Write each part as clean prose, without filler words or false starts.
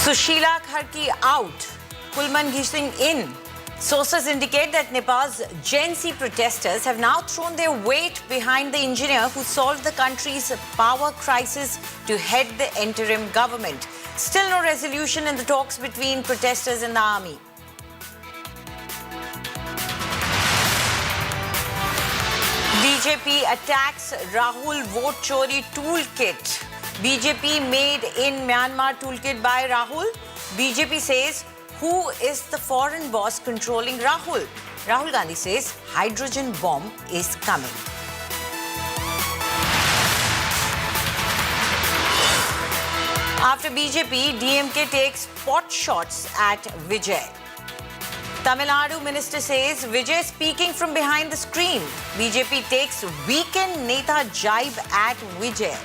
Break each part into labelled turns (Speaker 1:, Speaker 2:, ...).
Speaker 1: Sushila Kharki out, Kulman Gishing in. Sources indicate that Nepal's Gen Z protesters have now thrown their weight behind the engineer who solved the country's power crisis to head the interim government. Still no resolution in the talks between protesters and the army. BJP attacks Rahul vote chori toolkit. BJP made in Myanmar toolkit by Rahul. BJP says, who is the foreign boss controlling Rahul? Rahul Gandhi says hydrogen bomb is coming. After BJP, DMK takes pot shots at Vijay. Tamil Nadu minister says Vijay speaking from behind the screen. BJP takes weekend Neta jibe at Vijay.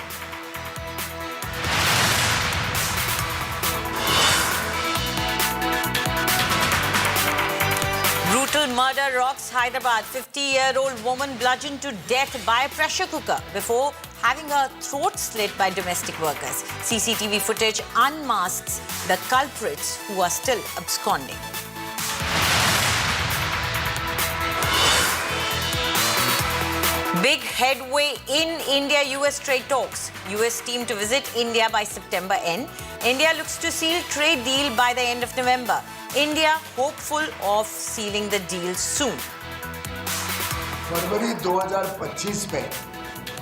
Speaker 1: Brutal murder rocks Hyderabad. 50-year-old woman bludgeoned to death by a pressure cooker before having her throat slit by domestic workers. CCTV footage unmasks the culprits who are still absconding. Big headway in India-US trade talks. US team to visit India by September end. India looks to seal trade deal by the end of November. India hopeful of sealing the deal soon.
Speaker 2: फरवरी 2025 में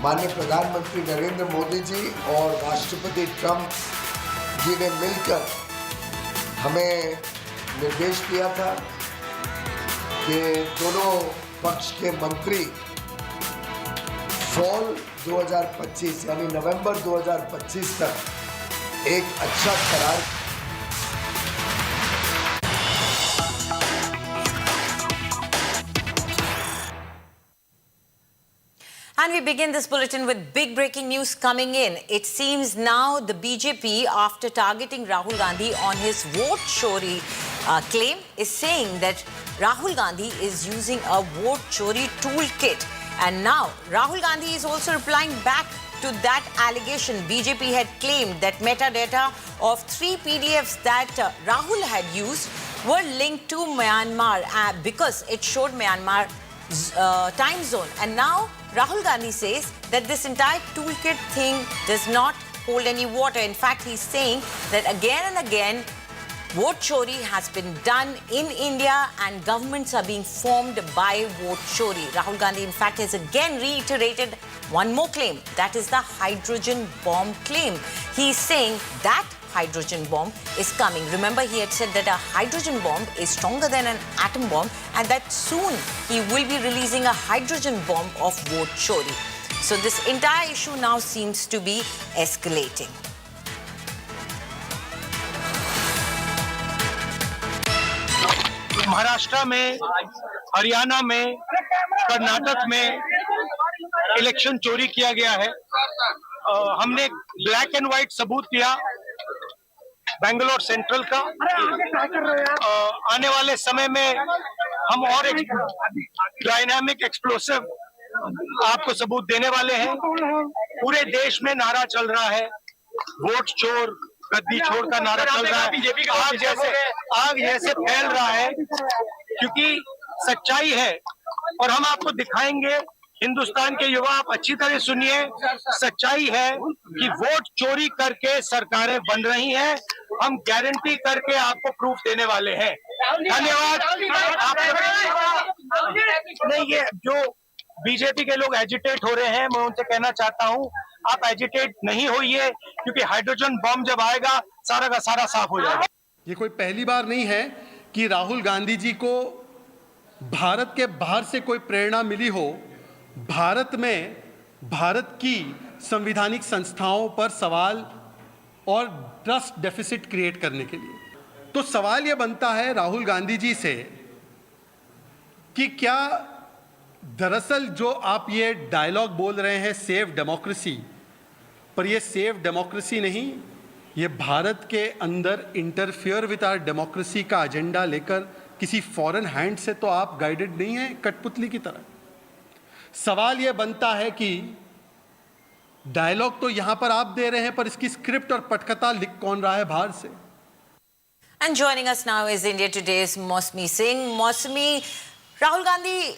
Speaker 2: माननीय प्रधानमंत्री नरेंद्र मोदी जी और राष्ट्रपति Trump जी ने मिलकर हमें निर्देश दिया था कि दोनों पक्ष के मंत्री फॉल 2025 यानी नवंबर 2025 तक एक अच्छा करार।
Speaker 1: And we begin this bulletin with big breaking news coming in. It seems now the BJP, after targeting Rahul Gandhi on his vote chori claim, is saying that Rahul Gandhi is using a vote chori toolkit. And now Rahul Gandhi is also replying back to that allegation. BJP had claimed that metadata of 3 PDFs that Rahul had used were linked to Myanmar because it showed Myanmar time zone. And now Rahul Gandhi says that this entire toolkit thing does not hold any water. In fact, he's saying that again and again, vote chori has been done in India and governments are being formed by vote chori. Rahul Gandhi, in fact, has again reiterated one more claim. That is the hydrogen bomb claim. He's saying that hydrogen bomb is coming. Remember, he had said that a hydrogen bomb is stronger than an atom bomb and that soon he will be releasing a hydrogen bomb of vote chori. So this entire issue now seems to be escalating.
Speaker 3: Maharashtra में, हरियाणा में, कर्नाटक में election चोरी किया गया है। हमने black and white सबूत दिया बेंगलोर सेंट्रल का। आने वाले समय में हम और एक डायनामिक एक्सप्लोसिव आपको सबूत देने वाले हैं। पूरे देश में नारा चल रहा है, वोट चोर गद्दी छोड़ का नारा चल रहा है। आग जैसे फैल रहा है क्योंकि सच्चाई है और हम आपको दिखाएंगे। हिंदुस्तान के युवा, आप अच्छी तरह सुनिए, सच्चाई है कि वोट चोरी करके सरकारें बन रही हैं। हम गारंटी करके आपको प्रूफ देने वाले हैं। धन्यवाद। नहीं, ये जो बीजेपी के लोग एजिटेट हो रहे हैं, मैं उनसे कहना चाहता हूं, आप एजिटेट नहीं होइए क्योंकि हाइड्रोजन बम जब आएगा सारा का सारा साफ हो जाएगा।
Speaker 4: ये कोई पहली बार नहीं है कि राहुल गांधी जी को भारत के बाहर से कोई प्रेरणा मिली हो भारत में भारत की संवैधानिक संस्थाओं पर सवाल और ट्रस्ट डेफिसिट क्रिएट करने के लिए। तो सवाल यह बनता है राहुल गांधी जी से कि क्या दरअसल जो आप ये डायलॉग बोल रहे हैं सेव डेमोक्रेसी, पर ये सेव डेमोक्रेसी नहीं, ये भारत के अंदर इंटरफियर विद आवर डेमोक्रेसी का एजेंडा लेकर किसी फॉरेन हैंड से तो आप गाइडेड नहीं हैं कठपुतली की तरह। सवाल यह बनता है कि डायलॉग तो यहां पर आप दे रहे हैं, पर इसकी स्क्रिप्ट और पटकथा लिख कौन रहा है बाहर से?
Speaker 1: And joining us now is India Today's Mosmi Singh. Mosmi, Rahul Gandhi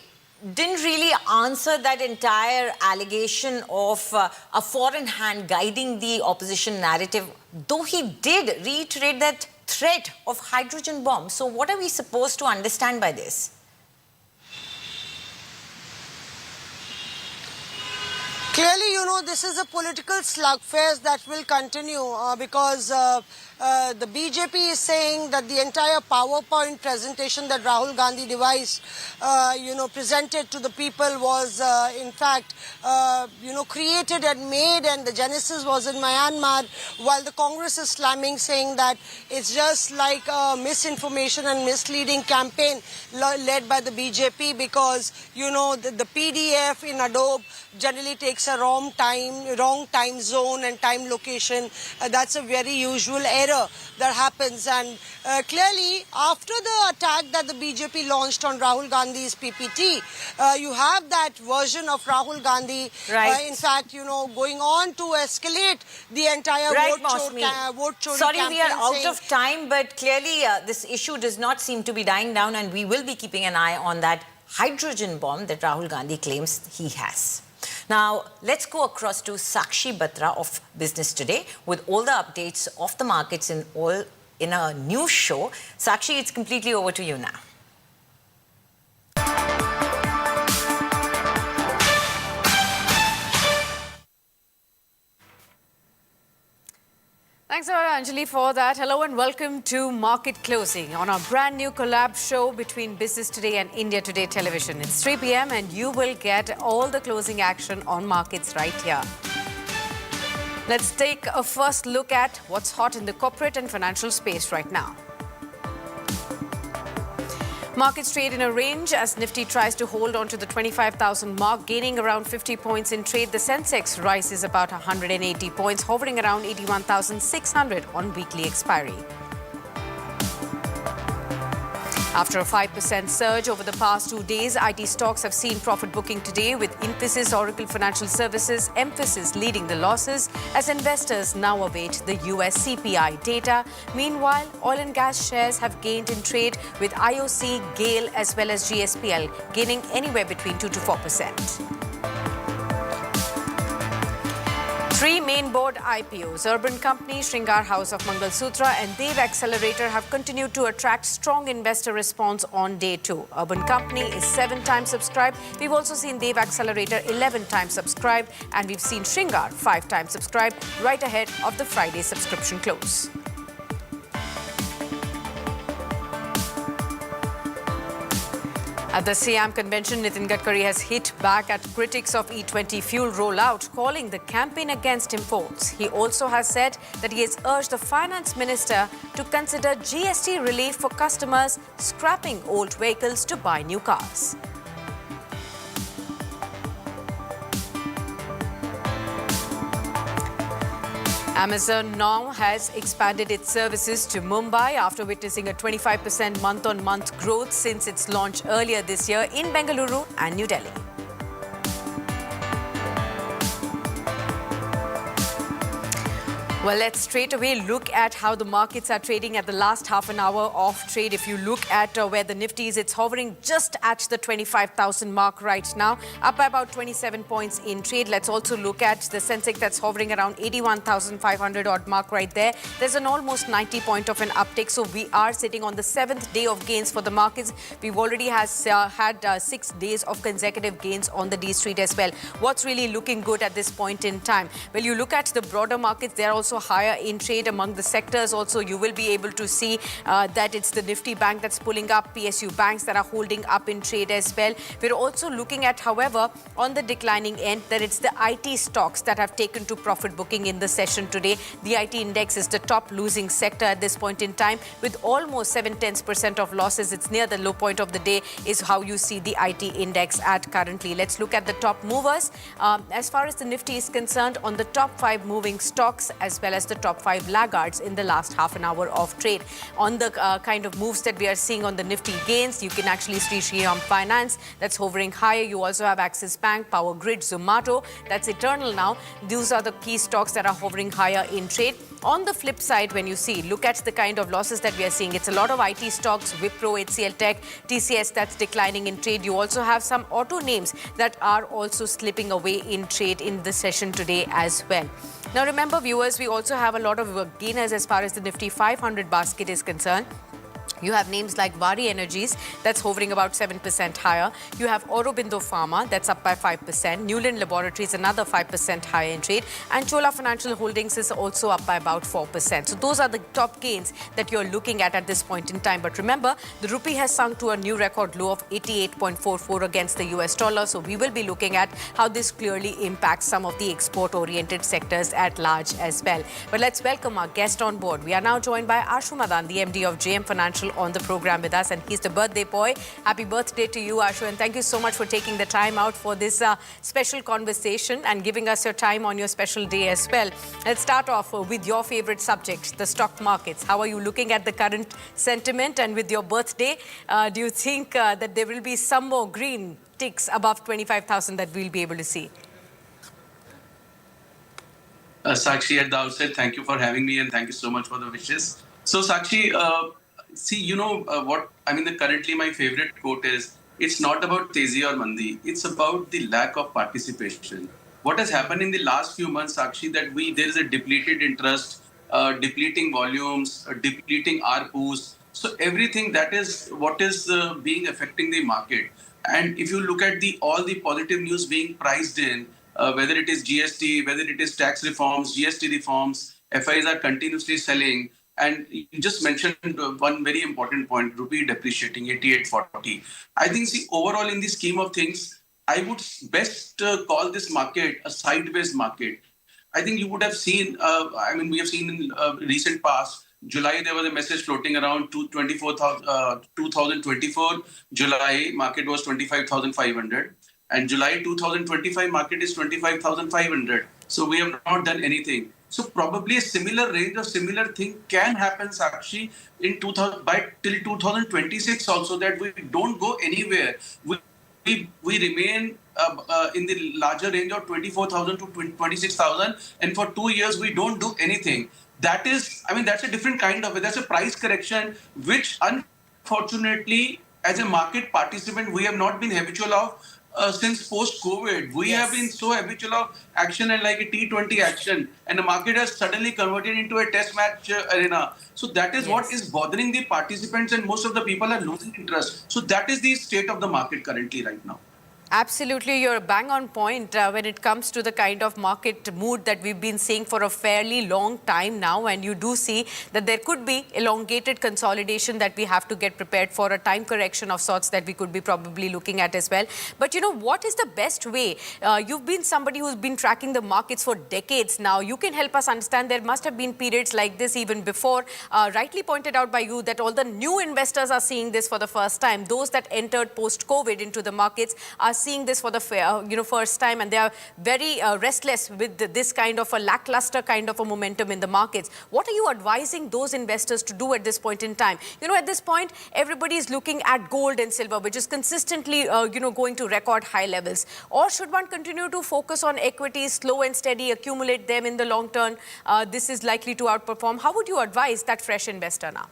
Speaker 1: didn't really answer that entire allegation of a foreign hand guiding the opposition narrative, though he did reiterate that threat of hydrogen bomb. So what are we supposed to understand by this?
Speaker 5: Clearly, this is a political slugfest that will continue because the BJP is saying that the entire PowerPoint presentation that Rahul Gandhi devised, presented to the people was in fact, created and made, and the genesis was in Myanmar, while the Congress is slamming, saying that it's just like a misinformation and misleading campaign led by the BJP because, the PDF in Adobe generally takes a wrong time zone and time location. That's a very usual error that happens. And clearly, after the attack that the BJP launched on Rahul Gandhi's PPT, you have that version of Rahul Gandhi,
Speaker 1: right.
Speaker 5: In fact, going on to escalate the entire vote choring
Speaker 1: Sorry,
Speaker 5: campaign.
Speaker 1: we are out of time, but clearly this issue does not seem to be dying down, and we will be keeping an eye on that hydrogen bomb that Rahul Gandhi claims he has. Now, let's go across to Sakshi Batra of Business Today with all the updates of the markets in a news show. Sakshi, it's completely over to you now.
Speaker 6: Thanks, Anjali, for that. Hello and welcome to Market Closing on our brand new collab show between Business Today and India Today Television. It's 3 p.m. and you will get all the closing action on markets right here. Let's take a first look at what's hot in the corporate and financial space right now. Markets trade in a range as Nifty tries to hold on to the 25,000 mark, gaining around 50 points in trade. The Sensex rises about 180 points, hovering around 81,600 on weekly expiry. After a 5% surge over the past 2 days, IT stocks have seen profit booking today with Infosys, Oracle Financial Services, Mphasis leading the losses as investors now await the US CPI data. Meanwhile, oil and gas shares have gained in trade with IOC, GAIL as well as GSPL gaining anywhere between 2 to 4%. 3 main board IPOs, Urban Company, Shriram House of Mangal Sutra and Dev Accelerator have continued to attract strong investor response on day 2. Urban Company is 7 times subscribed. We've also seen Dev Accelerator 11 times subscribed and we've seen Shriram 5 times subscribed right ahead of the Friday subscription close. At the Siam convention, Nitin Gadkari has hit back at critics of E20 fuel rollout, calling the campaign against imports. He also has said that he has urged the finance minister to consider GST relief for customers scrapping old vehicles to buy new cars. Amazon now has expanded its services to Mumbai after witnessing a 25% month-on-month growth since its launch earlier this year in Bengaluru and New Delhi. Well, let's straight away look at how the markets are trading at the last half an hour of trade. If you look at where the Nifty is, it's hovering just at the 25,000 mark right now, up by about 27 points in trade. Let's also look at the Sensex that's hovering around 81,500 odd mark right there. There's an almost 90 point of an uptick. So we are sitting on the 7th day of gains for the markets. We've already had 6 days of consecutive gains on the D Street as well. What's really looking good at this point in time? Well, you look at the broader markets, they're also higher in trade among the sectors. Also, you will be able to see that it's the Nifty Bank that's pulling up, PSU banks that are holding up in trade as well. We're also looking at, however, on the declining end, that it's the IT stocks that have taken to profit booking in the session today. The IT index is the top losing sector at this point in time with almost 0.7% of losses. It's near the low point of the day is how you see the IT index at currently. Let's look at the top movers. As far as the Nifty is concerned, on the top 5 moving stocks as well as the top 5 laggards in the last half an hour of trade. On the kind of moves that we are seeing on the Nifty gains, you can actually see Shriram Finance that's hovering higher. You also have Axis Bank, Power Grid, Zomato, that's eternal now. These are the key stocks that are hovering higher in trade. On the flip side, when you see, look at the kind of losses that we are seeing. It's a lot of IT stocks, Wipro, HCL Tech, TCS that's declining in trade. You also have some auto names that are also slipping away in trade in the session today as well. Now remember, viewers, we also have a lot of gainers as far as the Nifty 500 basket is concerned. You have names like Vari Energies, that's hovering about 7% higher. You have Aurobindo Pharma, that's up by 5%. Newland Laboratories, another 5% higher in trade. And Chola Financial Holdings is also up by about 4%. So those are the top gains that you're looking at this point in time. But remember, the rupee has sunk to a new record low of 88.44 against the US dollar. So we will be looking at how this clearly impacts some of the export-oriented sectors at large as well. But let's welcome our guest on board. We are now joined by Ashu Madan, the MD of JM Financial, on the program with us, and he's the birthday boy. Happy birthday to you, Ashu, and thank you so much for taking the time out for this special conversation and giving us your time on your special day as well. Let's start off with your favorite subject, the stock markets. How are you looking at the current sentiment? And with your birthday, do you think that there will be some more green ticks above 25,000 that we'll be able to see?
Speaker 7: Sakshi, at the outset, thank you for having me and thank you so much for the wishes. So, Sakshi, currently my favorite quote is, it's not about Tezi or Mandi, it's about the lack of participation. What has happened in the last few months, Sakshi, that there is a depleted interest, depleting volumes, depleting ARPUs. So everything that is what is affecting the market. And if you look at all the positive news being priced in, whether it is GST, whether it is tax reforms, GST reforms, FIs are continuously selling. And you just mentioned one very important point, rupee depreciating 88.40. I think, overall in the scheme of things, I would best call this market a sideways market. I think you would have seen, we have seen in recent past, July, there was a message floating around 2024, July market was 25,500. And July 2025 market is 25,500. So we have not done anything. So probably a similar range or similar thing can happen, Sakshi, in till 2026 also, that we don't go anywhere. We remain in the larger range of 24,000 to 26,000, and for 2 years we don't do anything. That is, that's a different kind of, that's a price correction, which unfortunately, as a market participant, we have not been habitual of. Since post-COVID, we have been so habitual of action and like a T20 action, and the market has suddenly converted into a test match arena. So that is what is bothering the participants, and most of the people are losing interest. So that is the state of the market currently right now.
Speaker 6: Absolutely, you're bang on point when it comes to the kind of market mood that we've been seeing for a fairly long time now, and you do see that there could be elongated consolidation that we have to get prepared for, a time correction of sorts that we could be probably looking at as well. But you know, what is the best way? You've been somebody who's been tracking the markets for decades now. You can help us understand there must have been periods like this even before. Rightly pointed out by you that all the new investors are seeing this for the first time. Those that entered post-COVID into the markets are seeing this for the first time, and they are very restless with this kind of a lackluster kind of a momentum in the markets. What are you advising those investors to do at this point in time? You know, at this point, everybody is looking at gold and silver, which is consistently, going to record high levels. Or should one continue to focus on equities, slow and steady, accumulate them in the long term? This is likely to outperform. How would you advise that fresh investor now?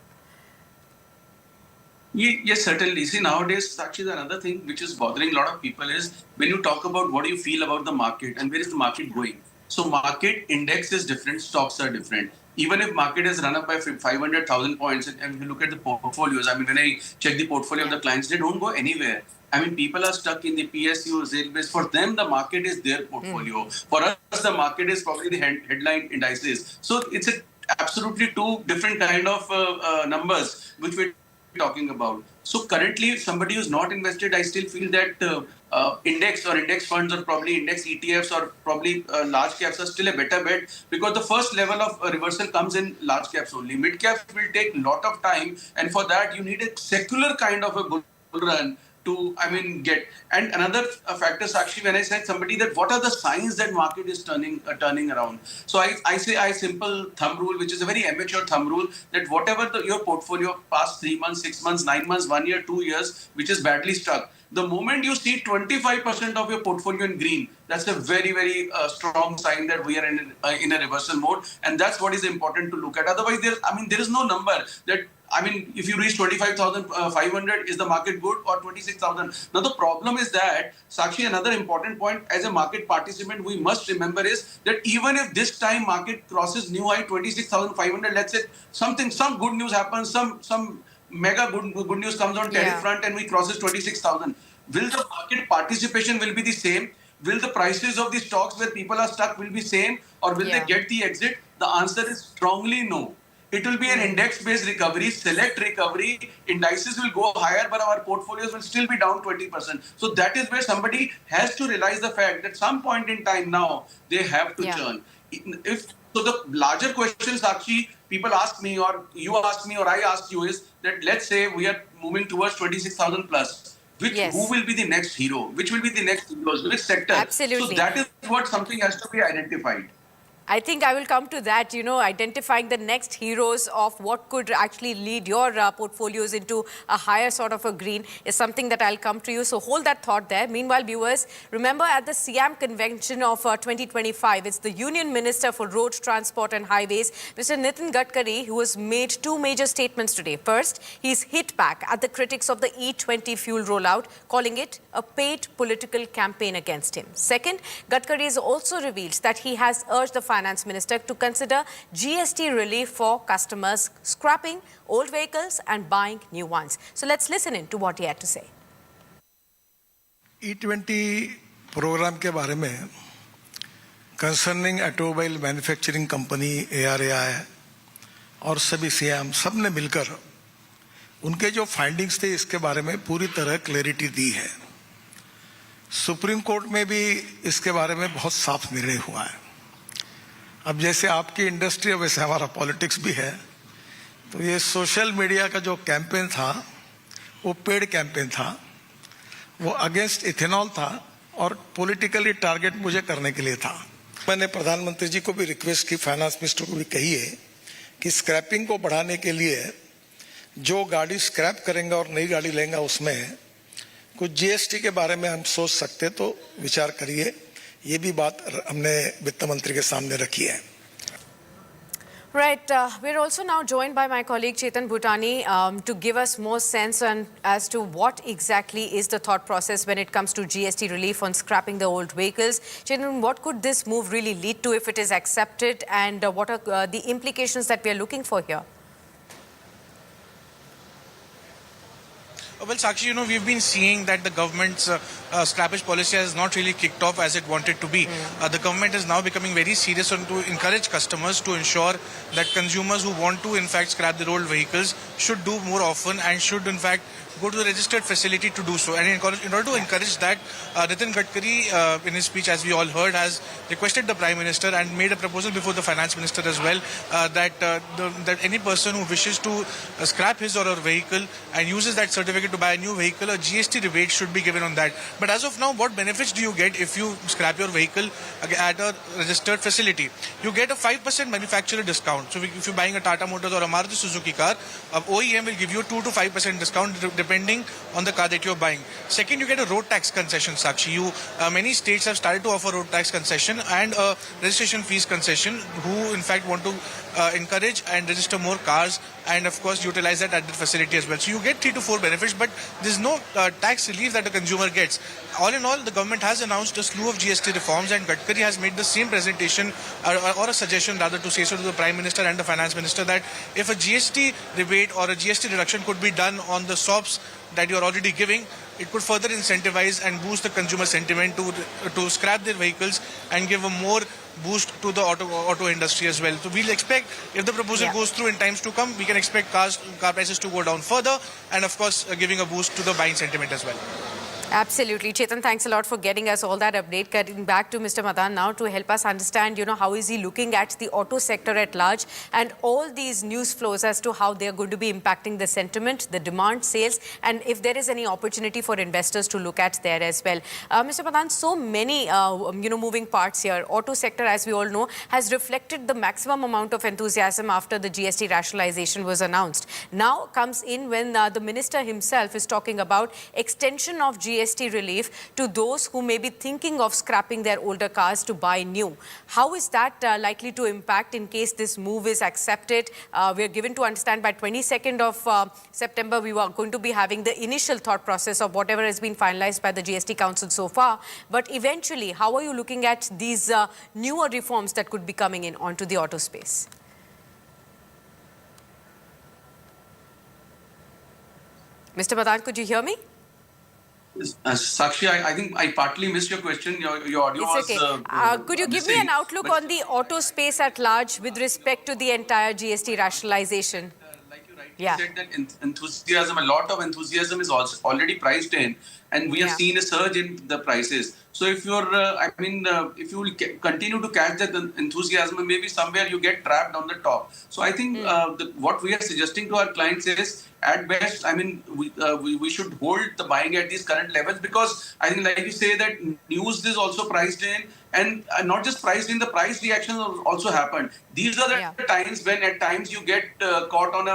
Speaker 7: Yes, certainly. See, nowadays, actually, another thing which is bothering a lot of people is when you talk about what do you feel about the market and where is the market going. So market index is different, stocks are different. Even if market has run up by 500,000 points, and if you look at the portfolios, when I check the portfolio of the clients, they don't go anywhere. People are stuck in the PSUs, railways. For them, the market is their portfolio. For us, the market is probably the headline indices. So it's absolutely two different kind of numbers which we're talking about. So currently, if somebody who's not invested, I still feel that index or index funds or probably index ETFs or probably large caps are still a better bet, because the first level of reversal comes in large caps only. Mid caps will take a lot of time, and for that you need a secular kind of a bull run to, get. And another factor, Sakshi, when I said somebody that what are the signs that market is turning around. So I say a simple thumb rule, which is a very amateur thumb rule, that whatever your portfolio past 3 months, 6 months, 9 months, 1 year, 2 years, which is badly stuck, the moment you see 25% of your portfolio in green, that's a very, very strong sign that we are in a reversal mode. And that's what is important to look at. Otherwise, there is no number that, if you reach 25,500, is the market good, or 26,000? Now, the problem is that, Sakshi, another important point as a market participant we must remember is that even if this time market crosses new high 26,500, let's say some good news happens, some mega good news comes on tariff front and we crosses 26,000. Will the market participation will be the same? Will the prices of the stocks where people are stuck will be same, or will they get the exit? The answer is strongly no. It will be an index-based recovery, select recovery. Indices will go higher, but our portfolios will still be down 20%. So that is where somebody has to realize the fact that some point in time now they have to churn. So the larger question, Sakshi, people ask me, or you ask me, or I ask you, is that let's say we are moving towards 26,000 plus. Who will be the next hero? Which will be the next heroes? Which sector?
Speaker 6: Absolutely.
Speaker 7: So that is what something has to be identified.
Speaker 6: I think I will come to that, identifying the next heroes of what could actually lead your portfolios into a higher sort of a green is something that I'll come to you. So hold that thought there. Meanwhile, viewers, remember at the Siam Convention of 2025, it's the Union Minister for Road Transport and Highways, Mr. Nitin Gadkari, who has made two major statements today. First, he's hit back at the critics of the E20 fuel rollout, calling it a paid political campaign against him. Second, Gadkari has also revealed that he has urged the Finance Minister to consider GST relief for customers scrapping old vehicles and buying new ones. So let's listen in to what he had to say.
Speaker 8: E20 program के बारे में concerning automobile manufacturing company ARAI और सभी CM सब ने मिलकर उनके जो फाइंडिंग्स थे इसके बारे में पूरी तरह क्लैरिटी दी है. सुप्रीम कोर्ट में भी इसके बारे में बहुत साफ निर्णय हुआ है. अब जैसे आपकी इंडस्ट्री है वैसे हमारा पॉलिटिक्स भी है, तो ये सोशल मीडिया का जो कैंपेन था वो पेड कैंपेन था, वो अगेंस्ट इथेनॉल था और पॉलिटिकली टारगेट मुझे करने के लिए था. मैंने प्रधानमंत्री जी को भी रिक्वेस्ट की, फाइनेंस मिनिस्टर को भी कही है कि स्क्रैपिंग को बढ़ाने के लिए जो गाड़ी स्क्रैप करेंगे और नई गाड़ी लेंगे उसमें कुछ जीएसटी के बारे में हम सोच सकते, तो विचार करिए. ये भी बात हमने वित्त मंत्री के सामने रखी है.
Speaker 6: Right. We're also now joined by my colleague Chetan Bhutani to give us more sense on as to what exactly is the thought process when it comes to GST relief on scrapping the old vehicles. Chetan, what could this move really lead to if it is accepted, and what are the implications that we are looking for here?
Speaker 9: Well, Sakshi, we've been seeing that the government's scrappage policy has not really kicked off as it wanted to be. The government is now becoming very serious on to encourage customers to ensure that consumers who want to, in fact, scrap their old vehicles should do more often and should, in fact, go to the registered facility to do so. And in order to encourage that, Nitin Gadkari, in his speech, as we all heard, has requested the Prime Minister and made a proposal before the Finance Minister as well, that any person who wishes to scrap his or her vehicle and uses that certificate to buy a new vehicle, a GST rebate should be given on that. But as of now, what benefits do you get if you scrap your vehicle at a registered facility? You get a 5% manufacturer discount. So if you're buying a Tata Motors or a Maruti Suzuki car, OEM will give you 2 to 5% discount depending on the car that you're buying. Second, you get a road tax concession, Sakshi. Many states have started to offer road tax concession and a registration fees concession, who in fact want to encourage and register more cars and of course utilize that at the facility as well. So you get 3 to 4 benefits, but there's no tax relief that the consumer gets. All in all, the government has announced a slew of GST reforms, and Gadkari has made the same presentation or a suggestion rather to say so to the Prime Minister and the Finance Minister, that if a GST rebate or a GST reduction could be done on the SOPs that you're already giving, it could further incentivize and boost the consumer sentiment to scrap their vehicles and give a more boost to the auto industry as well. So we'll expect, if the proposal goes through in times to come, we can expect car prices to go down further and of course giving a boost to the buying sentiment as well.
Speaker 6: Absolutely. Chetan, thanks a lot for getting us all that update. Getting back to Mr. Madan now to help us understand, how is he looking at the auto sector at large and all these news flows as to how they are going to be impacting the sentiment, the demand, sales, and if there is any opportunity for investors to look at there as well. Mr. Madan, so many, moving parts here. Auto sector, as we all know, has reflected the maximum amount of enthusiasm after the GST rationalization was announced. Now comes in when the minister himself is talking about extension of GST relief to those who may be thinking of scrapping their older cars to buy new. How is that likely to impact in case this move is accepted? We are given to understand by 22nd of September, we are going to be having the initial thought process of whatever has been finalized by the GST Council so far. But eventually, how are you looking at these newer reforms that could be coming in onto the auto space? Mr. Madan, could you hear me?
Speaker 7: Sakshi, I think I partly missed your question. Your audio
Speaker 6: it's
Speaker 7: was...
Speaker 6: okay. Could you give me an outlook on the auto space at large with respect to the entire GST rationalization?
Speaker 7: Like you rightly said, that enthusiasm, a lot of enthusiasm is also already priced in, and we have seen a surge in the prices. So if you're, if you will continue to catch that enthusiasm, maybe somewhere you get trapped on the top. So I think what we are suggesting to our clients is, at best, we should hold the buying at these current levels, because I think, like you say, that news is also priced in, and not just priced in, the price reaction also happened. These are the times when at times you get caught on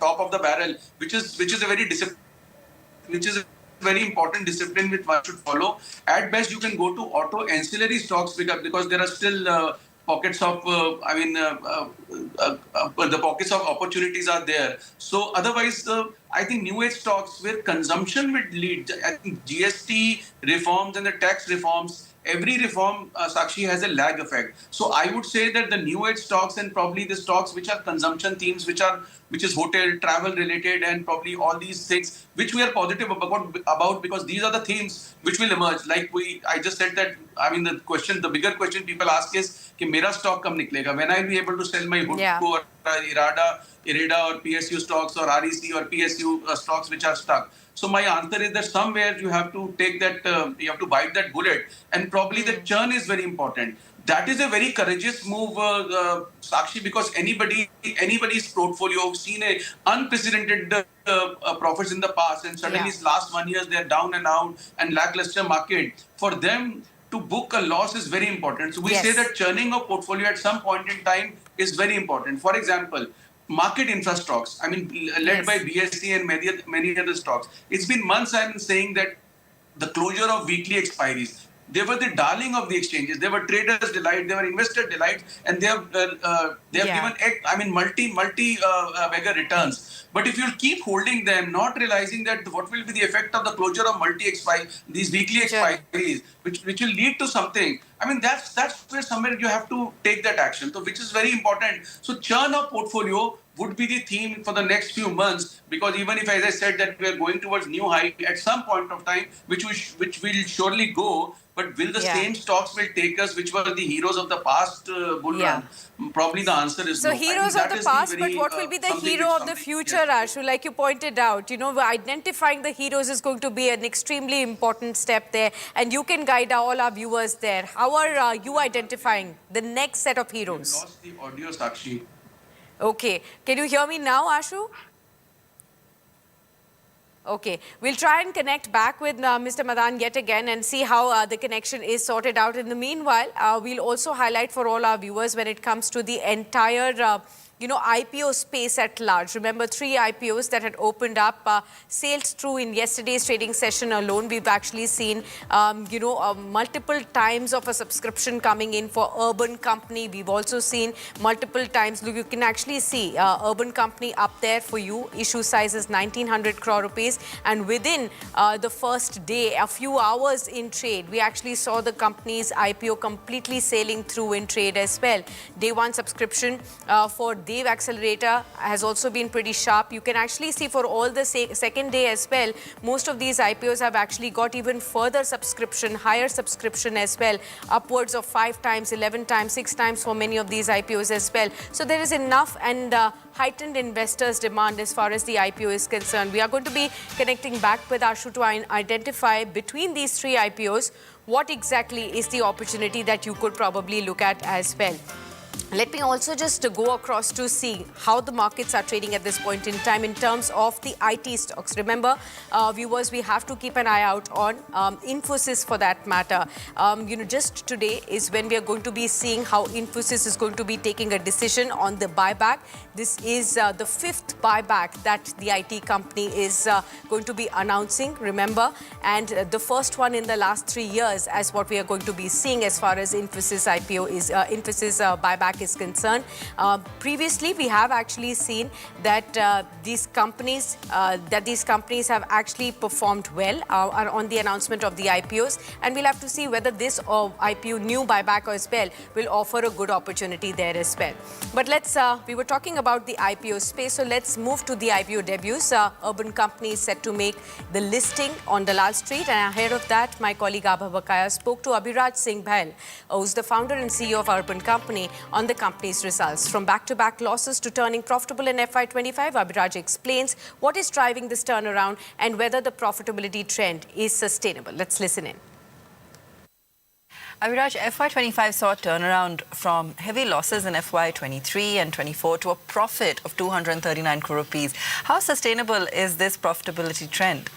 Speaker 7: top of the barrel, which is a very important discipline which one should follow. At best, you can go to auto ancillary stocks because there are still pockets of, the pockets of opportunities are there. So otherwise, I think new age stocks where consumption will lead. I think GST reforms and the tax reforms, every reform, Sakshi, has a lag effect. So I would say that the new age stocks and probably the stocks which are consumption themes, which is hotel, travel related, and probably all these things, which we are positive about because these are the themes which will emerge. Like I just said that, the bigger question people ask is, कि मेरा stock कब निकलेगा? When I'll be able to sell my Hudco or IREDA or PSU stocks or REC or PSU stocks which are stuck. So my answer is that somewhere you have to take that, you have to bite that bullet, and probably the churn is very important. That is a very courageous move, Sakshi, because anybody's portfolio have seen a unprecedented profits in the past, and suddenly last 1 year they are down and out and lackluster market. For them to book a loss is very important. So we say that churning of portfolio at some point in time is very important. For example, market infra stocks, led by BSE and many other stocks. It's been months I've been saying that the closure of weekly expiries, they were the darling of the exchanges. They were traders' delight. They were investor delight, and they have given multi-mega returns. But if you keep holding them, not realizing that what will be the effect of the closure of these weekly expiries, which will lead to something. That's where somewhere you have to take that action. So which is very important. So churn of portfolio would be the theme for the next few months, because even if, as I said, that we are going towards new high at some point of time, which will surely go, but will the same stocks will take us, which were the heroes of the past bull run? Probably the answer is no.
Speaker 6: So heroes of the past, but what will be the hero of the future, Ashu? Like you pointed out, identifying the heroes is going to be an extremely important step there, and you can guide all our viewers there. How are you identifying the next set of heroes?
Speaker 7: I lost the audio, Sakshi.
Speaker 6: Okay. Can you hear me now, Ashu? Okay. We'll try and connect back with Mr. Madan yet again and see how the connection is sorted out. In the meanwhile, we'll also highlight for all our viewers when it comes to the entire IPO space at large. Remember, 3 IPOs that had opened up, sailed through in yesterday's trading session alone. We've actually seen, multiple times of a subscription coming in for Urban Company. We've also seen multiple times. Look, you can actually see Urban Company up there for you. Issue size is 1,900 crore rupees. And within the first day, a few hours in trade, we actually saw the company's IPO completely sailing through in trade as well. Day 1 subscription for Wave accelerator has also been pretty sharp. You can actually see for all the second day as well, most of these IPOs have actually got even further subscription, higher subscription as well, upwards of 5 times, 11 times, 6 times for many of these IPOs as well. So there is enough and heightened investors' demand as far as the IPO is concerned. We are going to be connecting back with Ashu to identify between these three IPOs what exactly is the opportunity that you could probably look at as well. Let me also just go across to see how the markets are trading at this point in time in terms of the IT stocks. Remember, viewers, we have to keep an eye out on Infosys for that matter. Just today is when we are going to be seeing how Infosys is going to be taking a decision on the buyback. This is the fifth buyback that the IT company is going to be announcing, remember, and the first one in the last 3 years as what we are going to be seeing as far as Infosys IPO is, Infosys buyback is concerned. Previously, we have actually seen that these companies have actually performed well on the announcement of the IPOs, and we'll have to see whether this IPO new buyback as well will offer a good opportunity there as well. But we were talking about the IPO space, so let's move to the IPO debuts. Urban Company is set to make the listing on Dalal Street, and ahead of that, my colleague Abha Bakaya spoke to Abhiraj Singh Bahl, who's the founder and CEO of Urban Company, on the company's results. From back-to-back losses to turning profitable in FY25, Abhiraj explains what is driving this turnaround and whether the profitability trend is sustainable. Let's listen in.
Speaker 10: Abhiraj, FY25 saw a turnaround from heavy losses in FY23 and 24 to a profit of 239 crore rupees. How sustainable is this profitability trend?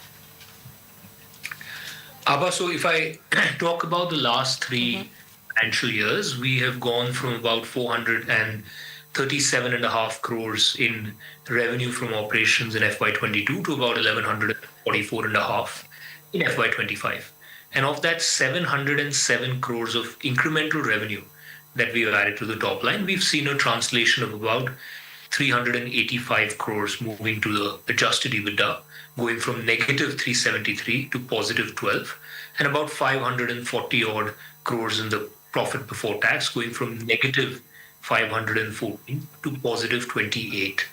Speaker 11: Abba, so if I talk about the last three financial years, we have gone from about 437.5 crores in revenue from operations in FY22 to about 1144.5 in FY25. And of that 707 crores of incremental revenue that we have added to the top line, we've seen a translation of about 385 crores moving to the adjusted EBITDA, going from negative 373 to positive 12, and about 540 odd crores in the profit before tax, going from negative 514 to positive 28.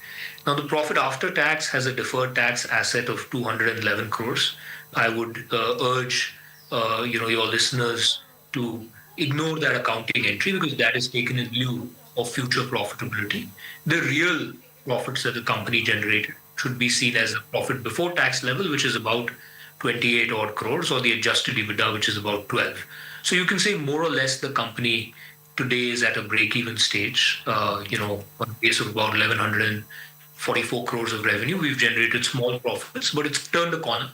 Speaker 11: Now, the profit after tax has a deferred tax asset of 211 crores. I would urge your listeners to ignore that accounting entry because that is taken in lieu of future profitability. The real profits that the company generated should be seen as a profit before tax level, which is about 28 odd crores, or the adjusted EBITDA, which is about 12. So you can say more or less the company today is at a break-even stage. On a base of about 1,144 crores of revenue, we've generated small profits, but it's turned a corner.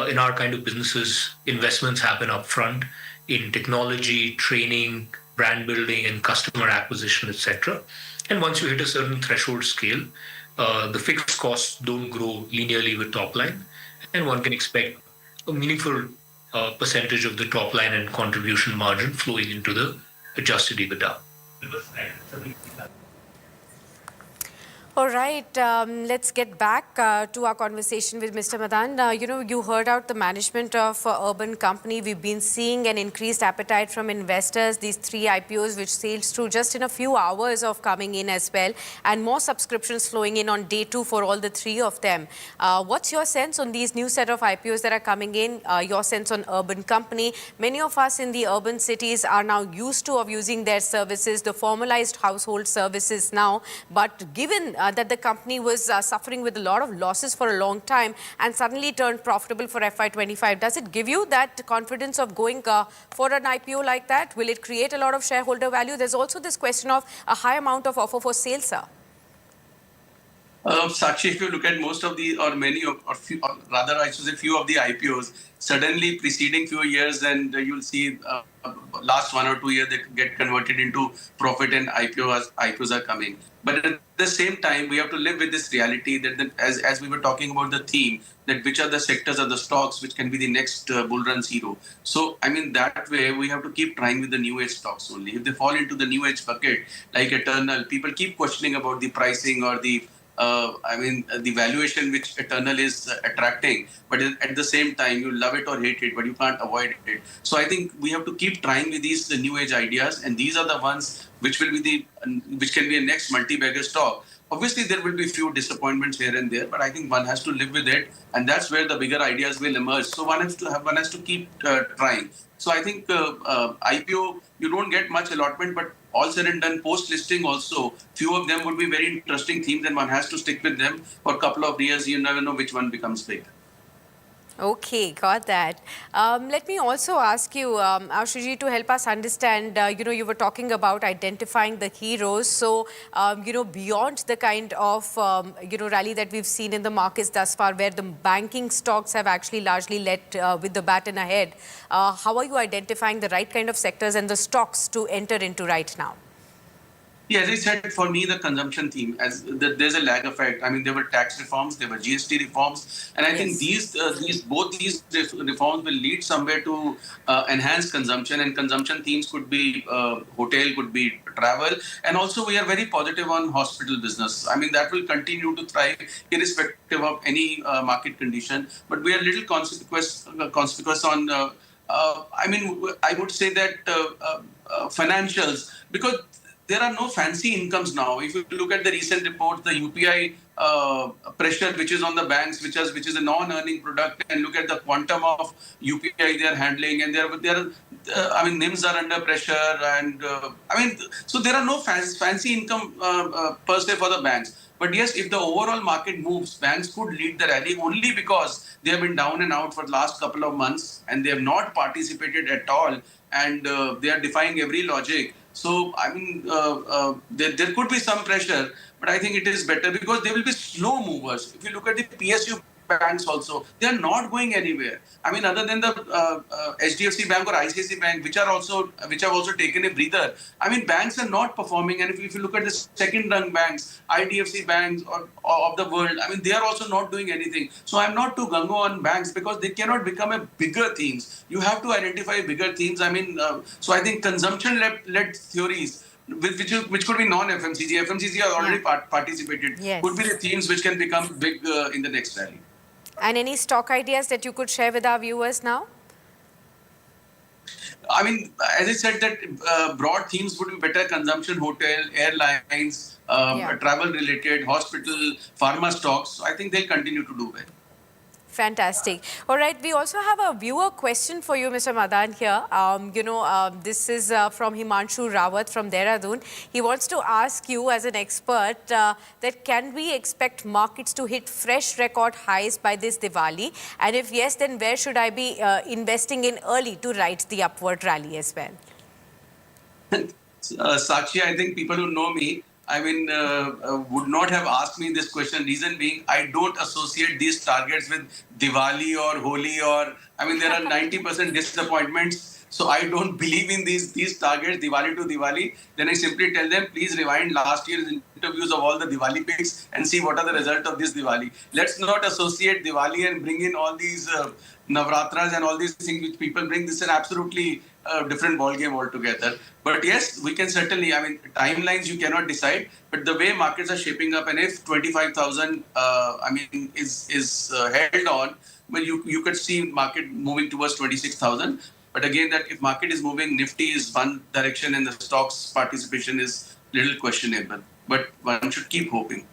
Speaker 11: In our kind of businesses, investments happen up front in technology, training, brand building, and customer acquisition, etc. And once you hit a certain threshold scale, the fixed costs don't grow linearly with top line, and one can expect a meaningful percentage of the top line and contribution margin flowing into the adjusted EBITDA.
Speaker 6: All right, let's get back to our conversation with Mr. Madan. You heard out the management of Urban Company. We've been seeing an increased appetite from investors. These three IPOs, which sailed through just in a few hours of coming in as well, and more subscriptions flowing in on day 2 for all the three of them. What's your sense on these new set of IPOs that are coming in? Your sense on Urban Company? Many of us in the urban cities are now used to of using their services, the formalized household services now. But given that the company was suffering with a lot of losses for a long time and suddenly turned profitable for FY25. Does it give you that confidence of going for an IPO like that? Will it create a lot of shareholder value? There's also this question of a high amount of offer for sale, sir.
Speaker 7: Sakshi, if you look at most of the, or many of, or few, or rather I should say few of the IPOs, suddenly preceding few years, and you'll see last 1 or 2 years they get converted into profit and IPOs are coming. But at the same time, we have to live with this reality that as we were talking about the theme, that which are the sectors or the stocks which can be the next bull run zero. So, I mean, that way we have to keep trying with the new age stocks only. If they fall into the new age bucket, like Eternal, people keep questioning about the pricing or the the valuation which Eternal is attracting, but at the same time, you love it or hate it, but you can't avoid it. So I think we have to keep trying with these new age ideas, and these are the ones which will be which can be a next multi-bagger stock. Obviously, there will be few disappointments here and there, but I think one has to live with it, and that's where the bigger ideas will emerge. So one has to keep trying. So I think IPO, you don't get much allotment, but all said and done, post-listing also, few of them would be very interesting themes, and one has to stick with them for a couple of years. You never know which one becomes big.
Speaker 6: Okay, got that. Let me also ask you, Ashuji, to help us understand, you were talking about identifying the heroes. So, beyond the kind of, rally that we've seen in the markets thus far, where the banking stocks have actually largely led with the baton ahead, how are you identifying the right kind of sectors and the stocks to enter into right now?
Speaker 7: Yeah, as I said, for me, the consumption theme, there's a lag effect. I mean, there were tax reforms, there were GST reforms, and I think both these reforms will lead somewhere to enhance consumption. And consumption themes could be hotel, could be travel, and also we are very positive on hospital business. I mean, that will continue to thrive irrespective of any market condition. But we are a little conspicuous on. I would say that financials, because there are no fancy incomes now. If you look at the recent report, the UPI pressure which is on the banks, which is a non-earning product, and look at the quantum of UPI they are handling, and NIMs are under pressure, and so there are no fancy income per se for the banks. But yes, if the overall market moves, banks could lead the rally only because they have been down and out for the last couple of months and they have not participated at all, and they are defying every logic. So, there could be some pressure, but I think it is better because they will be slow movers. If you look at the PSU banks also, they are not going anywhere. I mean, other than the HDFC Bank or ICICI Bank, which have also taken a breather. I mean, banks are not performing, and if you look at the second-rung banks, IDFC banks or of the world, I mean, they are also not doing anything. So I'm not too gung-ho on banks because they cannot become a bigger themes. You have to identify bigger themes. I mean, so I think consumption-led theories, which could be non-FMCG. FMCG has already participated.
Speaker 6: Yes.
Speaker 7: Could be the themes which can become big in the next rally.
Speaker 6: And any stock ideas that you could share with our viewers now?
Speaker 7: I mean, as I said, that broad themes would be better: consumption, hotel, airlines, travel-related, hospital, pharma stocks. So I think they'll continue to do well.
Speaker 6: Fantastic. All right, we also have a viewer question for you, Mr. Madan, here. This is from Himanshu Rawat from Dehradun. He wants to ask you, as an expert, that can we expect markets to hit fresh record highs by this Diwali? And if yes, then where should I be investing in early to ride the upward rally as well?
Speaker 7: Sakshi, I think people who know me, would not have asked me this question. Reason being, I don't associate these targets with Diwali or Holi there are 90% disappointments. So I don't believe in these targets, Diwali to Diwali. Then I simply tell them, please rewind last year's interviews of all the Diwali picks and see what are the result of this Diwali. Let's not associate Diwali and bring in all these Navratras and all these things which people bring. This is an absolutely different ballgame altogether. But yes, we can certainly, timelines you cannot decide, but the way markets are shaping up, and if 25,000, is held on, well, you could see market moving towards 26,000. But again, that if market is moving, Nifty is one direction and the stocks participation is little questionable. But one should keep hoping.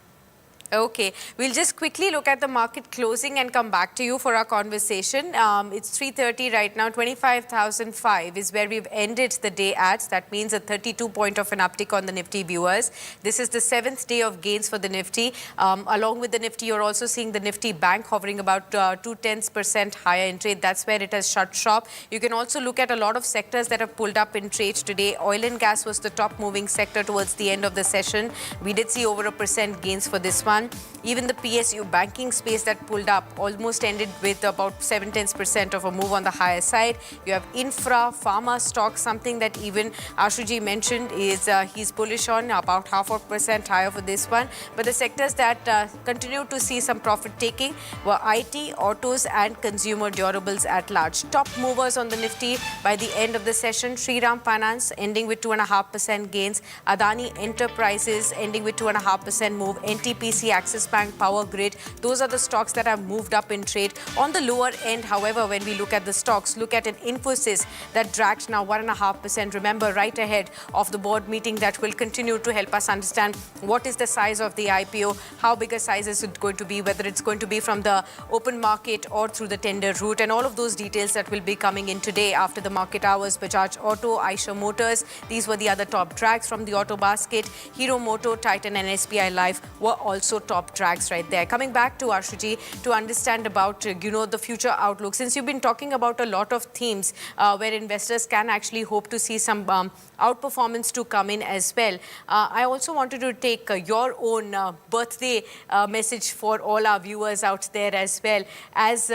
Speaker 6: Okay, we'll just quickly look at the market closing and come back to you for our conversation. It's 3:30 right now. 25,005 is where we've ended the day at. That means a 32 point of an uptick on the Nifty, viewers. This is the 7th day of gains for the Nifty. Along with the Nifty, you're also seeing the Nifty Bank hovering about 0.2% higher in trade. That's where it has shut shop. You can also look at a lot of sectors that have pulled up in trade today. Oil and gas was the top moving sector towards the end of the session. We did see over 1% gains for this one. Even the PSU banking space that pulled up almost ended with about 7-10% of a move on the higher side. You have infra, pharma stocks, something that even Ashuji mentioned is he's bullish on, about 0.5% higher for this one. But the sectors that continue to see some profit taking were IT, autos and consumer durables at large. Top movers on the Nifty by the end of the session: Shriram Finance ending with 2.5% gains, Adani Enterprises ending with 2.5% move, NTPC NTPC, Axis Bank, Power Grid. Those are the stocks that have moved up in trade. On the lower end, however, when we look at the stocks, look at an Infosys that dragged now 1.5%. Remember, right ahead of the board meeting that will continue to help us understand what is the size of the IPO, how big a size is it going to be, whether it's going to be from the open market or through the tender route, and all of those details that will be coming in today after the market hours. Bajaj Auto, Eicher Motors, these were the other top drags from the auto basket. Hero Moto, Titan and SBI Life were also top drags right there. Coming back to Arshuji to understand about, the future outlook. Since you've been talking about a lot of themes where investors can actually hope to see some outperformance to come in as well. I also wanted to take your own birthday message for all our viewers out there as well. As,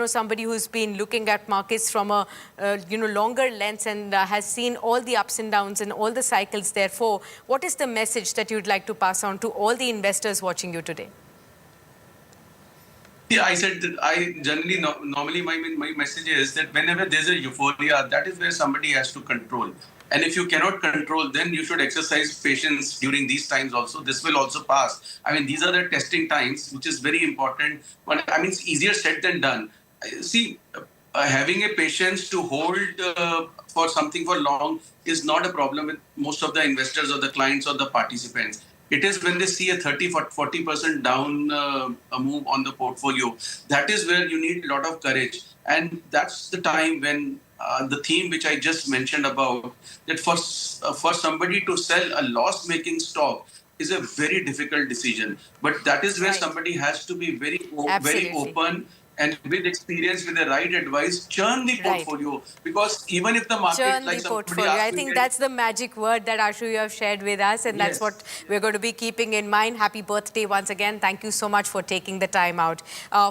Speaker 6: somebody who's been looking at markets from a, longer lens and has seen all the ups and downs and all the cycles. Therefore, what is the message that you'd like to pass on to all the investors watching you today?
Speaker 7: Yeah, I said that I generally, normally my message is that whenever there's a euphoria, that is where somebody has to control. And if you cannot control, then you should exercise patience during these times also. This will also pass. I mean, these are the testing times, which is very important. But I mean, it's easier said than done. See, having a patience to hold for something for long is not a problem with most of the investors or the clients or the participants. It is when they see a 30-40% down move on the portfolio. That is where you need a lot of courage. And that's the time when the theme which I just mentioned about, that for somebody to sell a loss-making stock is a very difficult decision. But that is where somebody has to be very open and with experience, with the right advice, churn the portfolio. Because even if the market,
Speaker 6: churn
Speaker 7: like
Speaker 6: the portfolio. I think that's the magic word that Ashu you have shared with us, and that's what we're going to be keeping in mind. Happy birthday once again. Thank you so much for taking the time out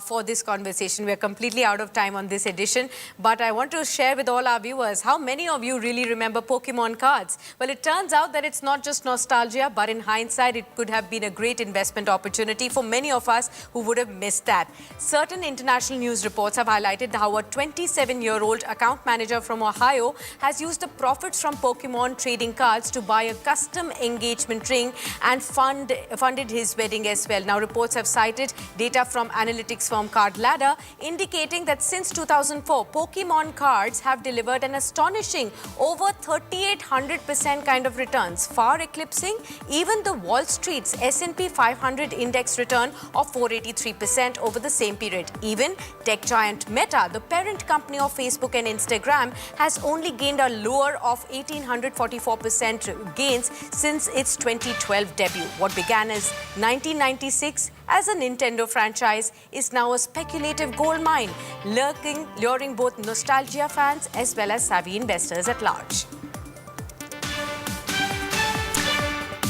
Speaker 6: for this conversation. We're completely out of time on this edition, but I want to share with all our viewers how many of you really remember Pokemon cards. Well, it turns out that it's not just nostalgia, but in hindsight, it could have been a great investment opportunity for many of us who would have missed that. Certain international news reports have highlighted how a 27-year-old account manager from Ohio has used the profits from Pokemon trading cards to buy a custom engagement ring and funded his wedding as well. Now, reports have cited data from analytics firm Card Ladder indicating that since 2004, Pokemon cards have delivered an astonishing over 3,800% kind of returns, far eclipsing even the Wall Street's S&P 500 index return of 483% over the same period. Even tech giant Meta, the parent company of Facebook and Instagram, has only gained a lower of 1,844% gains since its 2012 debut. What began as 1996 as a Nintendo franchise is now a speculative gold mine, luring both nostalgia fans as well as savvy investors at large.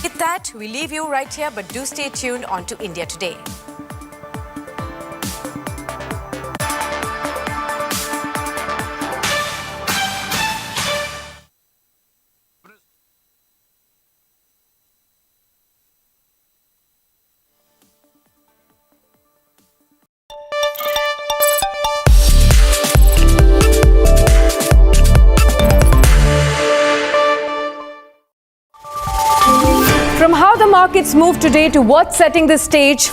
Speaker 6: With that, we leave you right here, but do stay tuned on to India Today. From how the markets move today to what's setting the stage